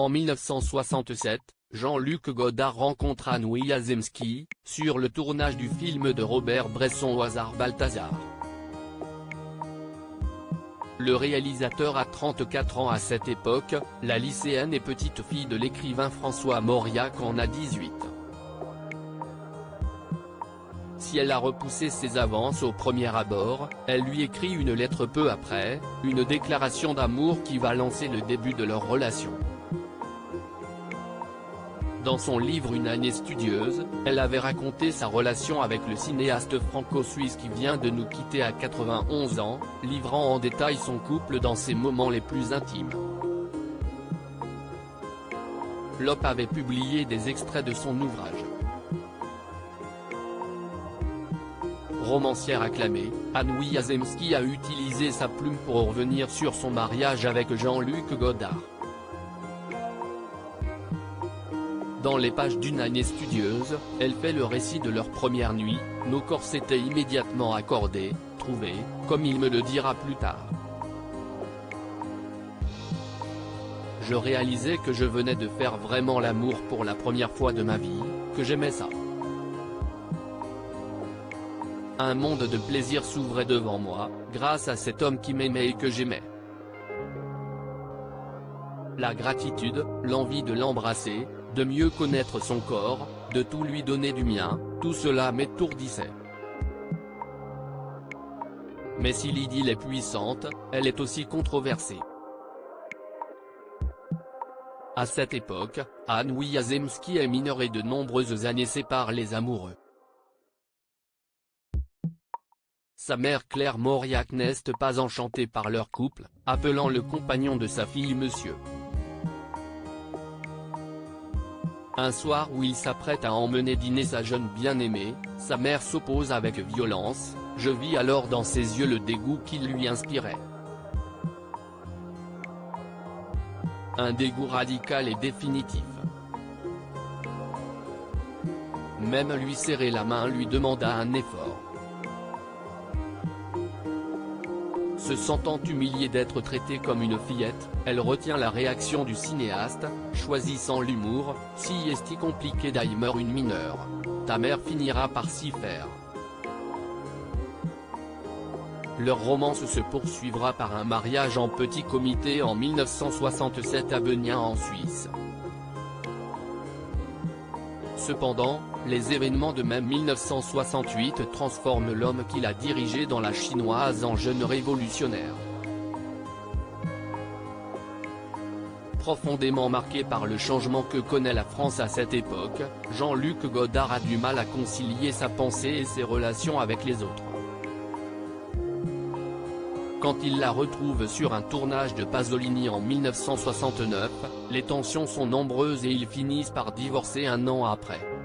En 1967, Jean-Luc Godard rencontre Anouilh Azemski, sur le tournage du film de Robert Bresson Au hasard Balthazar. Le réalisateur a 34 ans à cette époque, la lycéenne et petite-fille de l'écrivain François Mauriac en a 18. Si elle a repoussé ses avances au premier abord, elle lui écrit une lettre peu après, une déclaration d'amour qui va lancer le début de leur relation. Dans son livre Une année studieuse, elle avait raconté sa relation avec le cinéaste franco-suisse qui vient de nous quitter à 91 ans, livrant en détail son couple dans ses moments les plus intimes. L'Op avait publié des extraits de son ouvrage. Romancière acclamée, Anouilh Azemski a utilisé sa plume pour revenir sur son mariage avec Jean-Luc Godard. Dans les pages d'Une année studieuse, elle fait le récit de leur première nuit. Nos corps s'étaient immédiatement accordés, trouvés, comme il me le dira plus tard. Je réalisais que je venais de faire vraiment l'amour pour la première fois de ma vie, que j'aimais ça. Un monde de plaisir s'ouvrait devant moi, grâce à cet homme qui m'aimait et que j'aimais. La gratitude, l'envie de l'embrasser, de mieux connaître son corps, de tout lui donner du mien, tout cela m'étourdissait. Mais si l'idylle est puissante, elle est aussi controversée. À cette époque, Anouilh Azemski est mineure et de nombreuses années séparent les amoureux. Sa mère Claire Mauriac n'est pas enchantée par leur couple, appelant le compagnon de sa fille Monsieur. Un soir où il s'apprête à emmener dîner sa jeune bien-aimée, sa mère s'oppose avec violence. Je vis alors dans ses yeux le dégoût qu'il lui inspirait. Un dégoût radical et définitif. Même lui serrer la main lui demanda un effort. Se sentant humiliée d'être traitée comme une fillette, elle retient la réaction du cinéaste, choisissant l'humour. Si est compliqué d'aimer une mineure, ta mère finira par s'y faire. Leur romance se poursuivra par un mariage en petit comité en 1967 à Benien en Suisse. Cependant, les événements de mai 1968 transforment l'homme qui l'a dirigé dans la chinoise en jeune révolutionnaire. Profondément marqué par le changement que connaît la France à cette époque, Jean-Luc Godard a du mal à concilier sa pensée et ses relations avec les autres. Quand il la retrouve sur un tournage de Pasolini en 1969, les tensions sont nombreuses et ils finissent par divorcer un an après.